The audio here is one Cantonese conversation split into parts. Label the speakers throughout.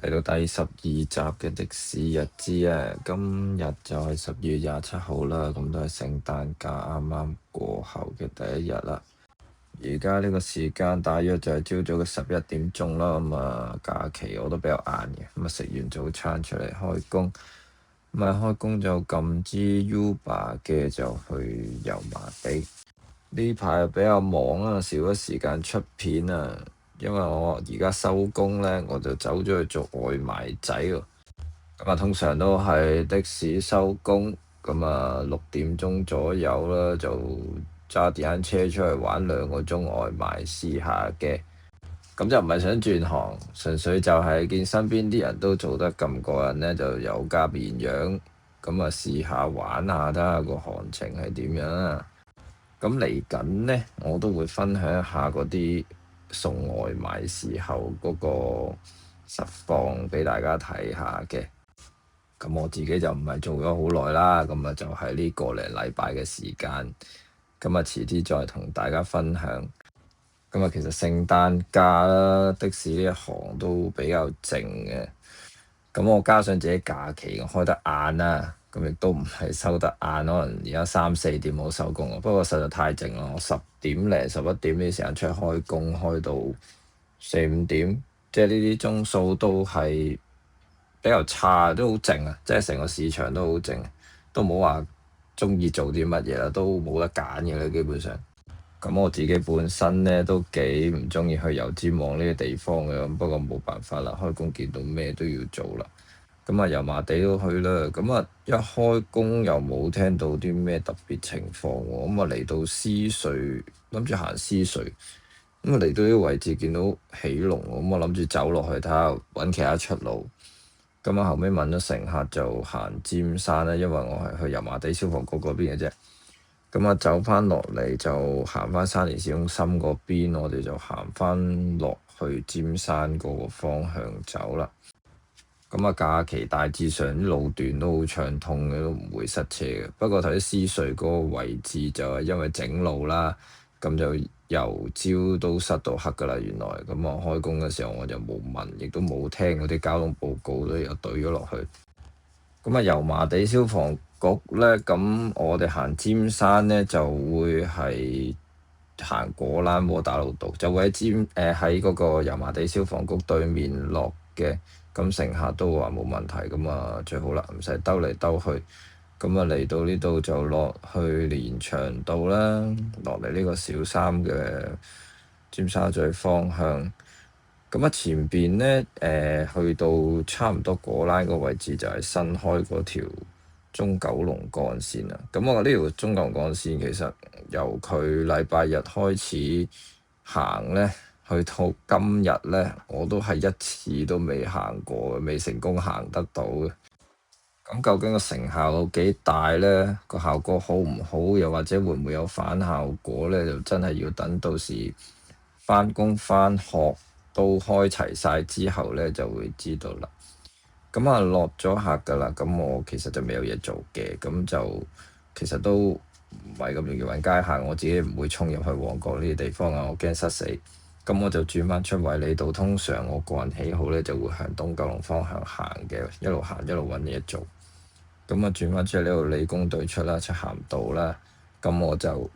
Speaker 1: 嚟到第12集嘅的士日誌啊！今日就係12月27號啦，咁都係聖誕假啱啱過後嘅第一日啦。而家呢個時間大約就係朝早嘅11點鐘啦。假期我都比較晏嘅，食完早餐出嚟開工，開工就撳支 Uber 嘅就去油麻地。呢排比較忙啊，少咗時間出片啊。因為我而家收工呢，我就走咗去做外賣仔喎。通常都係的士收工，6點鐘左右啦，就揸電單車出去玩2個鐘外賣試下嘅。咁就唔係想轉行，純粹就係見身邊啲人都做得咁過癮呢，就有家變樣，試下玩下，睇下個行情係點樣啊。咁嚟緊呢，我都會分享一下嗰啲送外賣時候嗰個實況俾大家睇下嘅。咁我自己就唔係做咗好耐啦，就係呢個零禮拜嘅時間。遲啲再同大家分享。其實聖誕假啦，的士呢一行都比較靜嘅。我加上自己假期我開得晏啦，亦都唔係收得晏，可能而家3、4點冇收工。不過實在太靜啦，我10點零11點呢時間出去開工，開到4、5點，即係呢啲鐘數都係比較差，都好靜啊！即係成個市場都好靜，都冇話鍾意做啲乜嘢啦，都冇得揀嘅啦，基本上。我自己本身呢都幾唔鍾意去油尖旺呢個地方嘅，不過冇辦法啦，開工見到咩都要做啦。油麻地都去啦，一開工又冇聽到啲咩特別情況喎。嚟到獅隧，諗住行獅隧，嚟到呢個位置見到起龍，我諗住走落去睇下揾其他出路。後尾問咗乘客就行尖山啦，因為我係去油麻地消防局嗰邊嘅啫。走返落嚟就行返沙田市中心嗰邊，我哋就行返落去尖山嗰個方向走啦。假期大致上啲路段都好暢通嘅，都唔會塞車嘅。不過睇獅隧嗰個位置就係因為整路啦，就由朝都塞到黑㗎啦。原來我開工嘅時候我就冇問，亦都冇聽嗰啲交通報告，都有對咗落去。油麻地消防局呢，我哋行尖山呢，就會係行果欄窩打老道，就會喺嗰個油麻地消防局對面落嘅。乘客都話冇問題，最好啦，唔使兜嚟兜去。嚟到呢度就落去連翔道啦，落嚟呢個小三嘅尖沙咀方向。前邊呢，去到差唔多果欄個位置就係新開嗰條中九龍幹線啦。我呢條中九龍幹線其實由佢禮拜日開始行呢，去到今日呢，我都係一次都未行過，未成功行得到嘅。究竟個成效有幾大呢？個效果好唔好？又或者會唔會有反效果呢？就真係要等到時返工返學都開齊晒之後呢，就會知道啦。落咗客㗎啦，我其實就未有嘢做嘅，其實都唔係咁容易揾街客，我自己唔會衝入去旺角呢啲地方啊，我驚塞死。我就轉返出衛理道，通常我個人喜好呢，就會向東九龍方向行嘅，一路行一路揾嘢做。轉返出嚟呢度理工對出啦，漆咸道啦，我就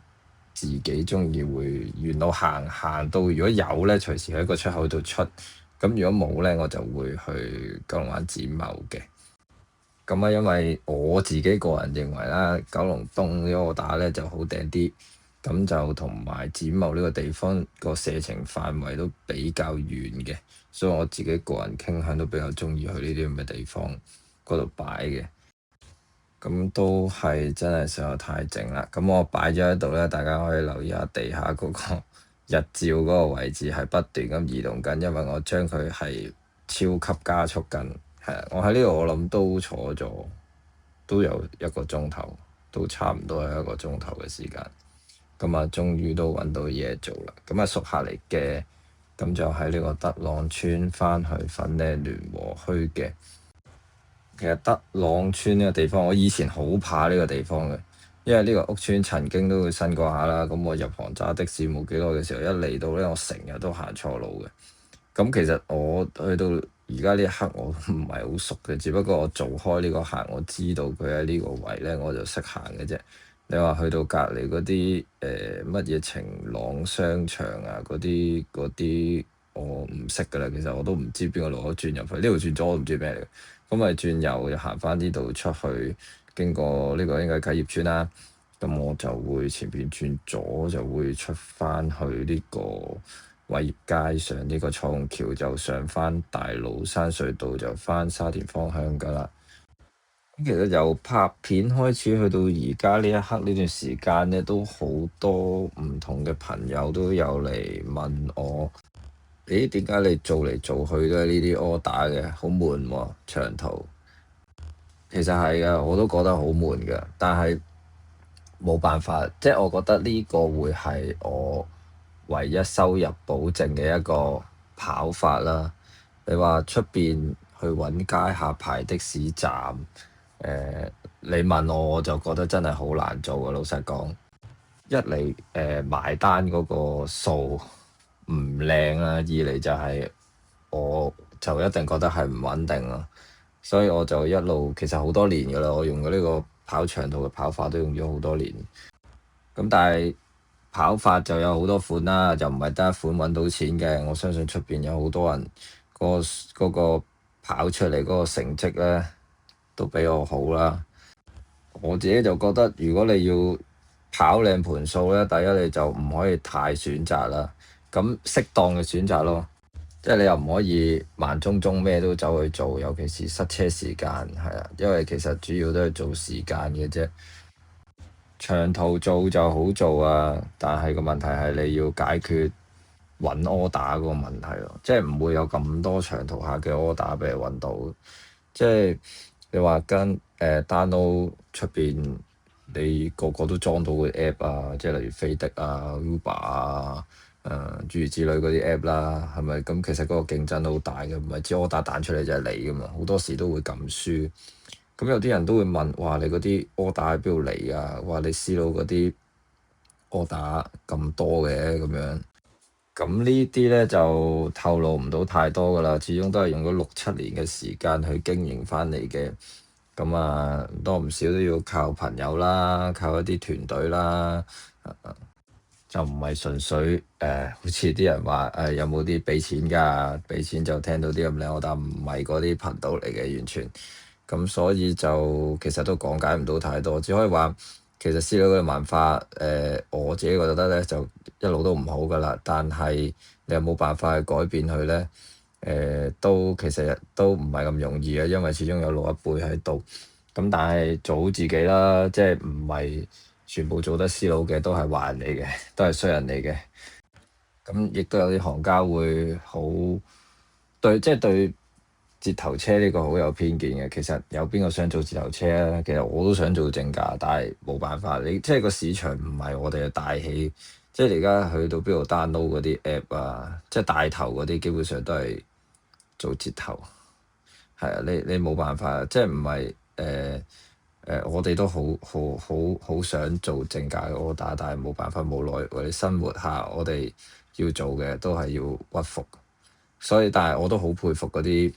Speaker 1: 自己鍾意會沿路行到，如果有呢，隨時喺個出口度出。如果冇呢，我就會去九龍灣展貿嘅。因為我自己個人認為啦，九龍東呢個打呢就好頂啲，就同埋展貿呢個地方個射程範圍都比較遠嘅，所以我自己個人傾向都比較鍾意去呢啲咁嘅地方嗰度擺嘅。都係真係實在太靜啦。我擺咗喺度呢，大家可以留意下地下嗰個日照嗰個位置係不斷咁移動緊，因為我將佢係超級加速緊。我喺呢度我諗都坐咗都有1個鐘頭，都差唔多係1個鐘頭嘅時間。終於都揾到嘢做啦。熟客嚟嘅，就喺呢個德朗村返去粉嶺聯和墟嘅。其實德朗村呢個地方，我以前好怕呢個地方嘅，因為呢個屋村曾經都會新過下啦。我入行揸的士冇幾耐嘅時候，一嚟到呢，我成日都行錯路嘅。其實我去到而家呢一刻我唔係好熟嘅，只不過我做開呢個客，我知道佢喺呢個位咧，我就識行嘅啫。你話去到隔離嗰啲乜嘢晴朗商場啊，嗰啲我唔識噶啦，其實我都唔知邊個路口轉入去，呢度轉左我都唔知咩嚟嘅。咁咪轉右又行翻呢度出去，經過呢個應該係啟業村啦。咁我就會前邊轉左就會出翻去呢個偉業街上呢個彩虹橋，就上翻大老山隧道，就翻沙田方向噶啦。咁其實由拍片開始去到而家呢一刻呢段時間咧，都好多唔同嘅朋友都有嚟問我：咦，點解你做嚟做去都係呢啲 order 嘅？好悶喎，長途。其實係嘅，我都覺得好悶嘅，但係冇辦法，即係我覺得呢個會係我唯一收入保證嘅一個跑法啦。你話出邊去揾街客排的士站，你問我我就覺得真係好難做啊！老實講，一嚟埋單嗰個數唔靚啦，二嚟就係我就一定覺得係唔穩定咯。所以我就一路其實好多年㗎啦，我用嘅呢個跑長途嘅跑法都用咗好多年。咁但係跑法就有好多款啦，就唔係得一款揾到錢嘅。我相信出邊有好多人嗰個跑出嚟嗰個成績咧都比我好啦。我自己就覺得，如果你要跑靚盤數咧，第一你就唔可以太選擇啦，咁適當嘅選擇咯。即係你又唔可以慢中中咩都走去做，尤其是塞車時間，係啊，因為其實主要都係做時間嘅啫。長途做就好做啊，但係個問題係你要解決揾 order 嗰個問題咯，即係唔會有咁多長途客嘅 order 俾你揾到。即係你話跟download 出邊，你個個都裝到個 app 啊，即係例如飛的啊、Uber 啊。諸如此類嗰啲 app 啦，係咪咁？其實嗰個競爭都好大嘅，唔係只 order 彈出嚟就係你噶嘛，好多時都會撳輸。咁有啲人都會問：哇，你嗰啲 order 喺邊度嚟啊？哇，你私佬嗰啲 order 咁多嘅咁樣。咁呢啲咧就透露唔到太多噶啦，始終都係用咗6、7年嘅時間去經營翻嚟嘅。咁啊，唔多唔少都要靠朋友啦，靠一啲團隊啦。就唔係純粹好似啲人話有冇啲俾錢㗎？俾錢就聽到啲咁靚，但唔係嗰啲頻道嚟嘅，完全。咁所以就其實都講解唔到太多，只可以話其實私佬嘅文化我自己覺得咧就一路都唔好㗎啦。但係你有冇辦法去改變佢咧？都其實都唔係咁容易嘅，因為始終有老一輩喺度。咁但係做好自己啦，即係唔係全部做得私佬嘅都係壞人嚟嘅，都係衰人嚟嘅。咁亦都有啲行家會好對，即係對折頭車呢個好有偏見嘅。其實有邊個想做折頭車咧？其實我都想做正價，但係冇辦法，你即係個市場唔係我哋嘅大氣。即係你而家去到邊度 download 嗰啲 app 啊，即係帶頭嗰啲基本上都係做折頭。係啊，你冇辦法，即係唔係我哋都好想做正價嘅 order，但係冇辦法，無奈我哋生活下，我哋要做嘅都係要屈服。所以，但係我都好佩服嗰啲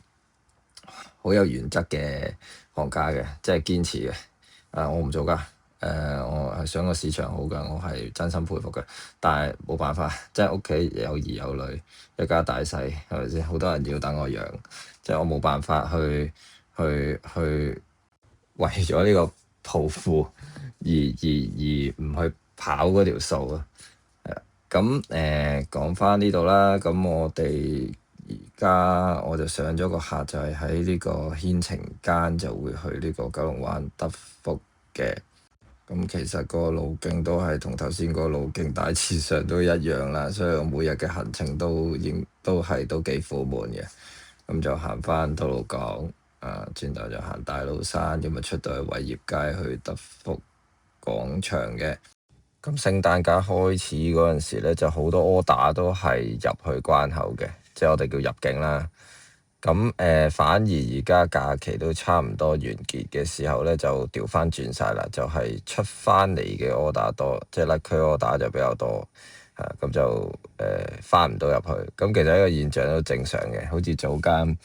Speaker 1: 好有原則嘅行家嘅，即係堅持嘅。我唔做㗎。我係想個市場好㗎，我係真心佩服嘅。但係冇辦法，即係屋企有兒有女，一家大細係咪先？好多人要等我養，即係我冇辦法去為咗呢個抱負而唔去跑嗰條數啊。係啦，咁講翻呢度啦。咁我哋而家我就上咗個客，就係喺呢個牽晴間就會去呢個九龍灣德福嘅。咁其實個路徑都係同頭先個路徑大致上都一樣啦，所以我每日嘅行程都幾苦悶嘅。咁就行翻吐露港，轉頭就行大老山，咁啊出到去偉業街去德福廣場嘅。咁聖誕假開始嗰陣時咧，就好多 order 都係入去關口嘅，即係我哋叫入境啦。咁反而而家假期都差唔多完結嘅時候咧，就調翻轉晒啦，就係出翻嚟嘅 order 多，即係甩區 order 就比較多。咁就翻唔到入去。咁其實呢個現象都正常嘅，好似早間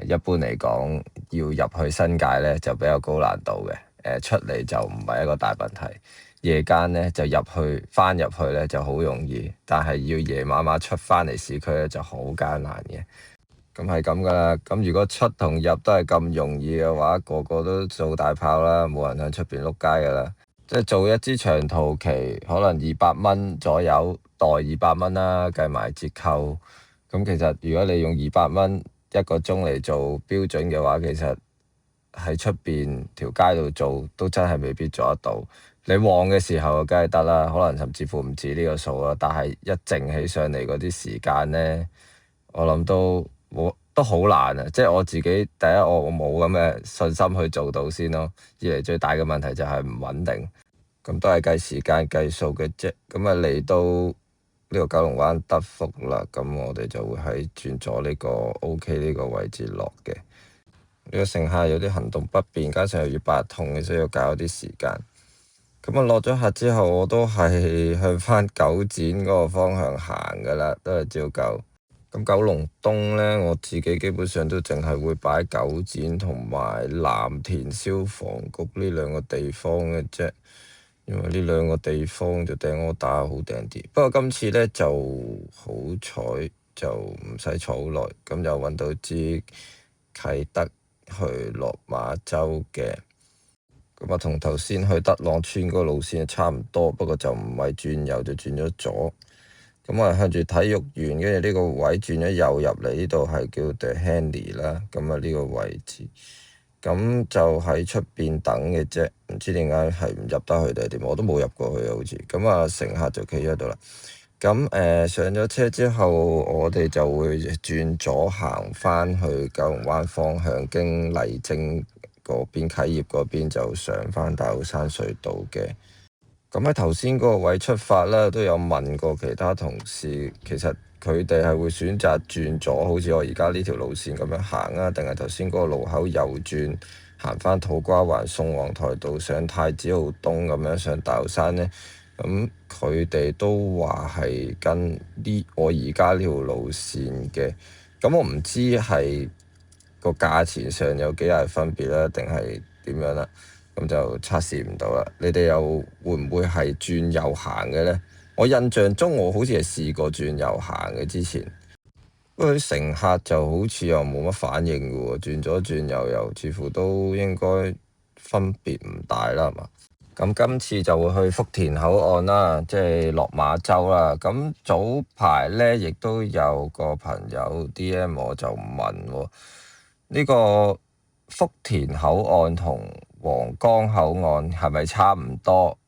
Speaker 1: 一般嚟講要入去新界咧就比較高難度嘅，出嚟就唔係一個大問題。夜間咧就翻入去咧就好容易，但係要夜晚晚出翻嚟市區咧就好艱難嘅。咁係咁噶啦，咁如果出同入都係咁容易嘅話，個個都做大炮啦，冇人喺出邊碌街噶啦。即係做一支長途期，可能200蚊左右，代200蚊啦，計埋折扣。咁其實如果你用200蚊一個鐘嚟做標準嘅話，其實喺出邊條街度做都真係未必做得到。你旺嘅時候梗係得啦，可能甚至乎唔止呢個數啦。但係一靜起上嚟嗰啲時間呢，我諗都好難啊！即係我自己第一，我冇咁嘅信心去做到先咯。二嚟最大嘅問題就係唔穩定，咁都係計時間計數嘅啫。咁啊嚟到呢個九龍灣德福啦，咁我哋就會喺轉左呢個 OK 呢個位置落嘅。呢個乘客有啲行動不便，加上又要八通嘅，所以要搞啲時間。咁啊落咗客之後，我都係向翻九展嗰個方向行噶啦，都係照舊。咁九龍東呢，我自己基本上都淨係會擺九展同埋藍田消防局呢兩個地方嘅啫，因為呢兩個地方就訂我打好訂啲。不過今次呢，就好彩，就唔使坐好耐，咁就揾到支啟德去落馬洲嘅。咁啊，同頭先去德朗村嗰個路線差唔多，不過就唔係轉右就轉咗左。咁我係向住體育園，跟住呢個位轉咗右入嚟，呢度係叫 The Henley 啦。咁啊呢個位置，咁就喺出邊等嘅啫。唔知點解係唔入得去定係點？我都冇入過去啊，好似。咁啊，乘客就企喺度啦。咁上咗車之後，我哋就會轉左行返去九龍灣方向，經麗晶嗰邊、啟業嗰邊就上返大老山隧道嘅。咁喺頭先嗰個位出發啦，都有問過其他同事，其實佢哋係會選擇轉左，好似我而家呢條路線咁樣行啊，定係頭先嗰個路口右轉，行返土瓜灣宋皇台道上太子澳東咁樣上大老山呢？咁佢哋都話係跟我而家呢條路線嘅，咁我唔知係個價錢上有幾大分別啦，定係點樣啦？咁就測試唔到啦。你哋又會唔會係轉右行嘅呢？我印象中我好似係試過轉右行嘅之前，不過啲乘客就好似又冇乜反應嘅喎，轉左轉右又似乎都應該分別唔大啦，係嘛？咁今次就會去福田口岸啦，即係落馬洲啦。咁早排呢，亦都有個朋友 DM 我就問喎，呢個福田口岸同皇崗口岸係咪差唔多？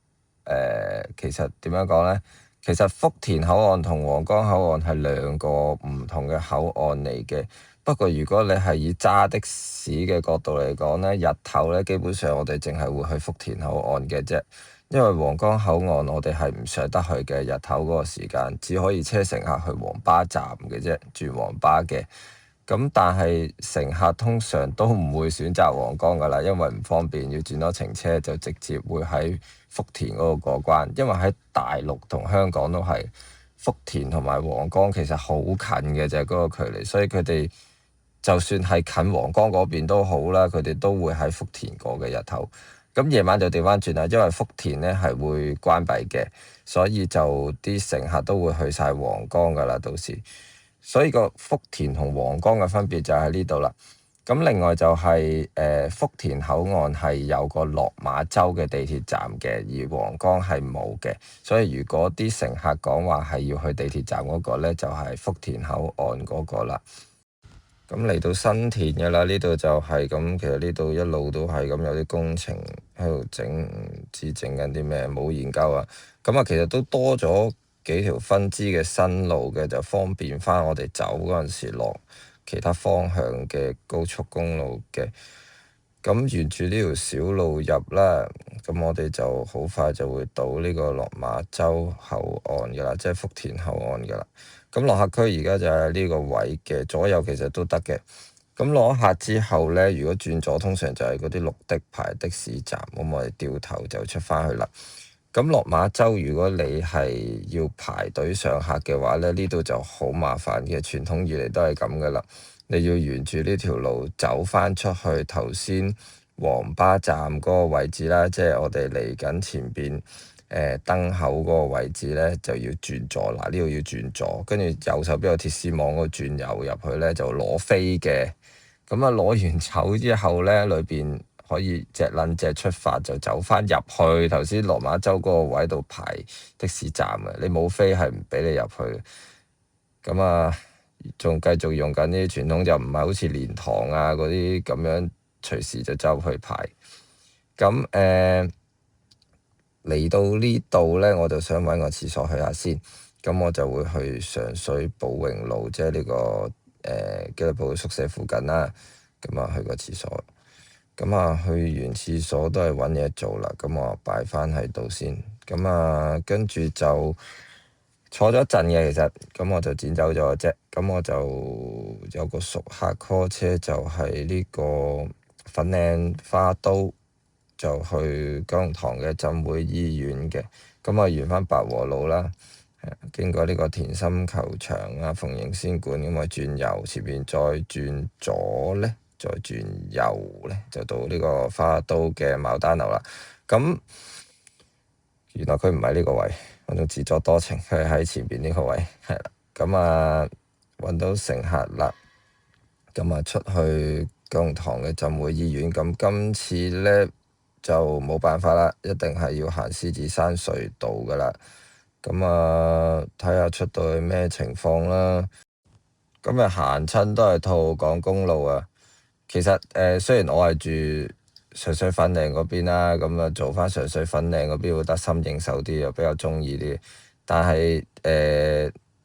Speaker 1: 其實點樣講呢？其實福田口岸同皇崗口岸係兩個唔同嘅口岸嚟嘅。不過如果你係以揸的士嘅角度嚟講呢，日頭呢，基本上我哋淨係會去福田口岸嘅啫，因為皇崗口岸我哋係唔上得去嘅，日頭嗰個時間只可以車乘客去黃巴站嘅啫，轉黃巴嘅。咁但係乘客通常都唔會選擇皇崗噶啦，因為唔方便，要轉多程車就直接會喺福田嗰度過關。因為喺大陸同香港都係福田同埋皇崗其實好近嘅啫，嗰個距離，所以佢哋就算係近皇崗嗰邊都好啦，佢哋都會喺福田過嘅日頭。咁夜晚就調翻轉啦，因為福田呢係會關閉嘅，所以就啲乘客都會去晒皇崗噶啦，到時。所以個福田同皇崗嘅分別就喺呢度啦。咁另外就係福田口岸係有個落馬洲嘅地鐵站嘅，而皇崗係冇嘅。所以如果啲乘客講話係要去地鐵站嗰個呢，就係福田口岸嗰個啦。咁嚟到新田嘅啦，呢度就係咁。其實呢度一路都係咁，有啲工程喺度整，唔知整緊啲咩，冇研究啊。咁啊，其實都多咗幾條分支嘅新路嘅，就方便翻我哋走嗰陣時落其他方向嘅高速公路嘅。咁沿住呢條小路入啦，咁我哋就好快就會到呢個落馬洲口岸嘅啦，即係福田口岸嘅啦。咁落客區而家就係呢個位嘅，左右其實都得嘅。咁落客之後呢，如果轉左，通常就係嗰啲綠的牌的士站，咁我哋掉頭就出返去啦。咁落馬洲，如果你係要排隊上客嘅話呢，呢度就好麻煩嘅，傳統以嚟都係咁噶啦。你要沿住呢條路走翻出去頭先黃巴站嗰個位置啦，即係我哋嚟緊前邊燈口嗰個位置咧，就要轉左啦。呢度要轉左，跟住右手邊有鐵絲網嗰個轉右入去咧，就攞飛嘅。咁啊攞完籌之後咧，裏邊可以隻撚隻出發，就走翻入去頭先落馬洲嗰個位度排的士站嘅。你冇飛係唔俾你入去。咁啊，仲繼續用緊啲傳統，就唔係好似蓮塘啊嗰啲咁樣隨時就走去排。咁嚟到呢度咧，我就想揾個廁所去下先。咁我就會去上水寶榮路，即係呢個紀律部宿舍附近啦。咁啊，去個廁所。咁啊，去完廁所都係揾嘢做啦。咁我擺翻喺度先。咁啊，跟住就坐咗一陣嘅，其實咁我就剪走咗啫。咁我就有個熟客 call 車，就係呢個粉嶺花都，就去九龍塘嘅浸會醫院嘅。咁啊，沿翻白和路啦，經過呢個田心球場啊、鳳形仙館，咁啊轉右，前面再轉左咧，再轉右咧，就到呢個花都嘅牡丹樓啦。咁原來佢唔係呢個位，我仲自作多情，佢係喺前邊呢個位，係啦。咁啊，揾到乘客啦，咁啊出去九龍塘嘅浸會醫院。咁今次咧就冇辦法啦，一定係要行獅子山隧道噶啦。咁啊，睇下出到去咩情況啦。咁啊，行親都係吐露港公路啊。其實雖然我係住上水粉嶺嗰邊啦，咁啊做翻上水粉嶺嗰邊會得心應手啲，又比較中意啲。但係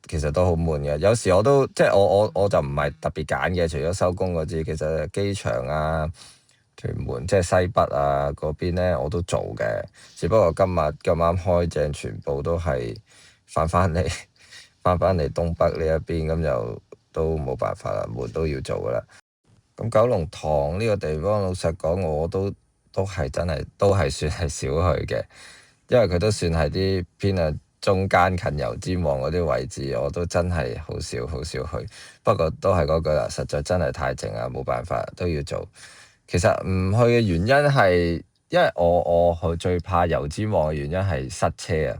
Speaker 1: 其實都好悶嘅。有時我都即係我就唔係特別揀嘅，除咗收工嗰啲，其實機場啊、屯門即係西北啊嗰邊咧我都做嘅。只不過今日咁啱開正，全部都係翻嚟東北呢一邊，咁就都冇辦法啦，悶都要做噶啦。咁九龍塘呢個地方，老實講，我都係真係都係算係少去嘅，因為佢都算係啲偏向中間近油尖旺嗰啲位置，我都真係好少去。不過都係嗰句啦，實在真係太靜啦，冇辦法都要做。其實唔去嘅原因係，因為我去最怕油尖旺嘅原因係塞車啊。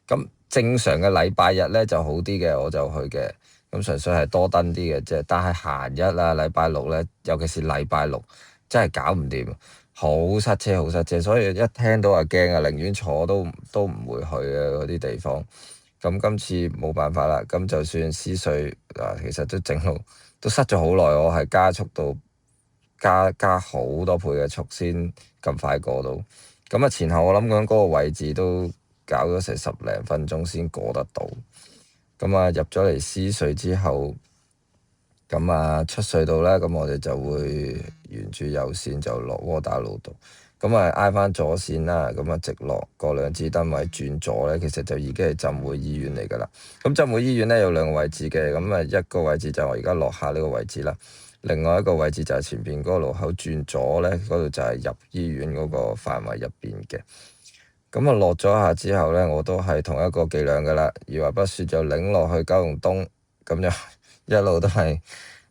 Speaker 1: 咁正常嘅禮拜日咧就好啲嘅，我就去嘅。咁純粹係多登啲嘅啫，但係閒日啊、禮拜六咧，尤其是禮拜六，真係搞唔掂，好塞車，所以一聽到話驚啊，寧願坐都唔會去嘅嗰啲地方。咁今次冇辦法啦，咁就算獅隧啊，其實都整到都塞咗好耐，我係加速到加好多倍嘅速先咁快過到。咁啊前後我諗緊嗰個位置都搞咗成10零分鐘先過得到。咁啊入咗嚟獅隧之後，咁啊出隧道咧，咁我哋就會沿住右線就落窩打老道，咁啊挨翻左線啦，咁啊直落過兩支燈位轉左咧，其實就已經係浸會醫院嚟噶啦。咁浸會醫院咧有兩個位置嘅，咁啊一個位置就係我而家落下呢個位置啦，另外一個位置就係前邊嗰個路口轉左咧，嗰度就係入醫院嗰個範圍入邊嘅。咁啊落咗下之後咧，我都係同一個伎倆噶啦，二話不說就擰落去九龍東，咁就一路都係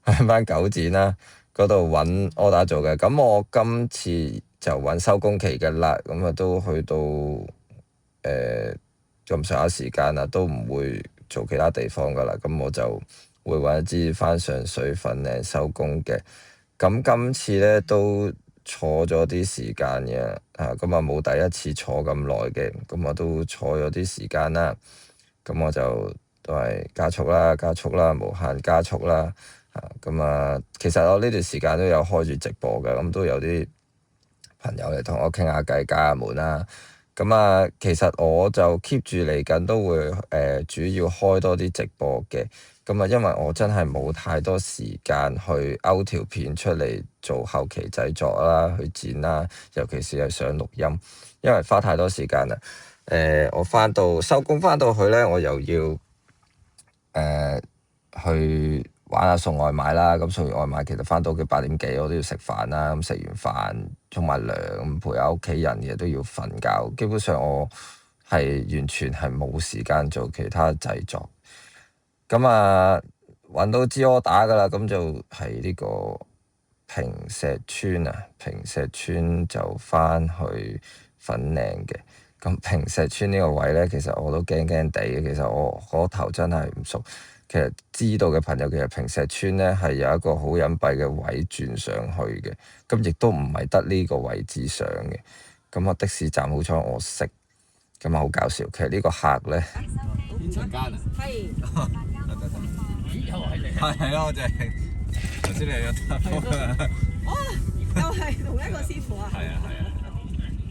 Speaker 1: 去翻九展啦，嗰度揾 order 做嘅。咁我今次就揾收工期嘅啦，咁啊都去到咁上下時間啦，都唔會做其他地方噶啦。咁我就會揾一支翻上水粉嶺收工嘅。咁今次咧都坐咗啲時間嘅，咁啊冇第一次坐咁耐嘅，咁我都坐咗啲時間啦。咁我就都係加速啦，無限加速啦。咁啊，其實我呢段時間都有開住直播嘅，咁都有啲朋友嚟同我傾下偈、解下悶啦。咁啊，其實我就 keep 住嚟緊都會主要開多啲直播嘅。咁啊，因為我真係冇太多時間去勾條片出嚟做後期製作啦、去剪啦，尤其是係上錄音，因為花太多時間啦。我收工翻到去咧，我又要去玩下送外賣啦。咁送完外賣，其實翻到屋企8點幾，我都要食飯啦。咁食完飯沖埋涼，咁陪下屋企人嘅都要瞓覺。基本上我係完全係冇時間做其他製作。咁啊，揾到支柯打㗎啦，咁就係呢個坪石邨啊，坪石邨就返去粉嶺嘅。咁坪石邨呢個位咧，其實我都驚驚地嘅。其實我嗰頭真係唔熟。其實知道嘅朋友，其實坪石邨咧係有一個好隱蔽嘅位轉上去嘅。咁亦都唔係得呢個位置上嘅。咁啊的士站好彩我識，咁啊好搞笑。其實呢個客咧，
Speaker 2: 天長間啊，
Speaker 3: 係
Speaker 2: 咦又係你？係啊，我就係頭先你有搭風啊。
Speaker 3: 哦，又係同一個師傅啊！
Speaker 2: 係啊係啊，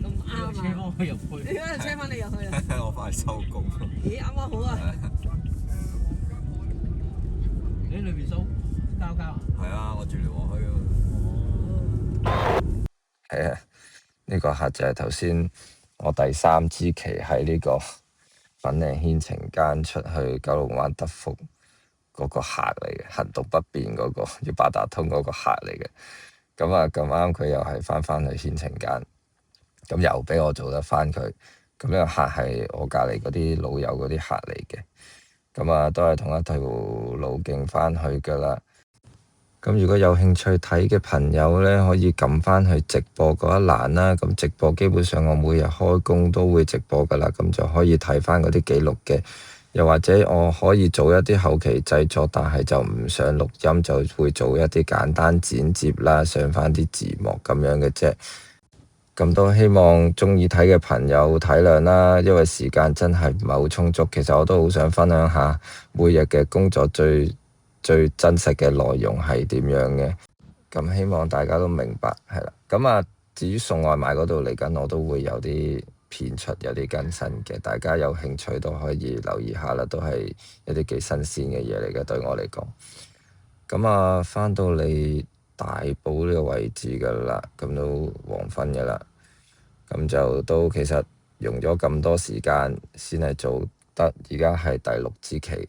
Speaker 3: 咁啱啊！
Speaker 2: 車翻我入去，
Speaker 3: 你嗰度車翻你入去啊？
Speaker 2: 我快收工。
Speaker 3: 咦，啱啱好啊！
Speaker 2: 你喺裏邊收交啊？係啊，我住聯和墟啊。
Speaker 1: 係啊，呢個客就係頭先我第3支旗喺呢個粉嶺牽晴間出去九龍灣德福嗰個客嚟嘅，行動不便嗰個要八達通嗰個客嚟嘅。咁啊咁啱佢又係返去牽晴間，咁又俾我做得返佢。咁呢個客係我隔離嗰啲老友嗰啲客嚟嘅，咁啊都係同一條路徑返去㗎啦。咁如果有興趣睇嘅朋友咧，可以撳返去直播嗰一欄啦。咁直播基本上我每日開工都會直播㗎啦，咁就可以睇返嗰啲記錄嘅。又或者我可以做一啲後期製作，但係就唔上錄音，就會做一啲簡單剪接啦，上返啲字幕咁樣嘅啫。咁都希望鍾意睇嘅朋友體諒啦，因為時間真係唔係好充足。其實我都好想分享下每日嘅工作最真實嘅內容係點樣嘅。咁希望大家都明白，係啦。咁啊，至於送外賣嗰度嚟緊，我都會有啲片出，有啲更新嘅。大家有興趣都可以留意下啦，都係一啲幾新鮮嘅嘢嚟嘅，對我嚟講。咁啊，返到嚟大埔呢個位置㗎啦，咁都黃昏㗎啦。咁就都其實用咗咁多時間先係做得，而家係第6支旗，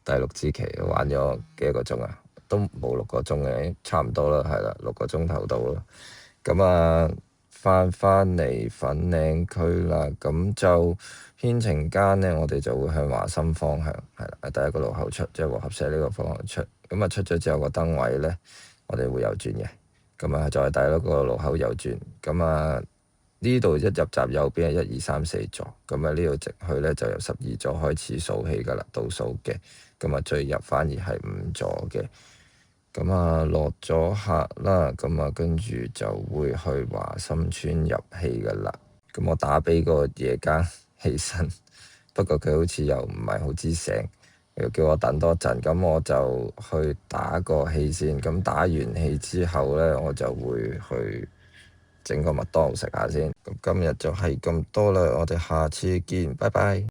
Speaker 1: 第6支旗玩咗幾個鐘啊？都冇6個鐘嘅，差唔多啦，係啦，6個鐘頭到啦。咁啊，返嚟粉嶺區啦，咁就牽晴間呢，我哋就會向華心方向，係啦，第一個路口出，即係和合石呢個方向出。咁啊出咗之後個燈位呢，我哋會右轉嘅。咁啊再第一個路口右轉。咁啊呢度一入閘右邊係1、2、3、4座。咁啊呢度直去呢，就由12座開始數起㗎啦，倒數嘅。咁啊最入反而係5座嘅。咁啊落咗客啦，咁啊跟住就會去華心村入戲㗎啦。咁我打俾個夜間起身，不過佢好似又唔係好知醒，又叫我等多陣。咁我就去打個戲先。咁打完戲之後呢，我就會去整個麥當勞食下先。咁今日就係咁多啦，我哋下次見，拜拜。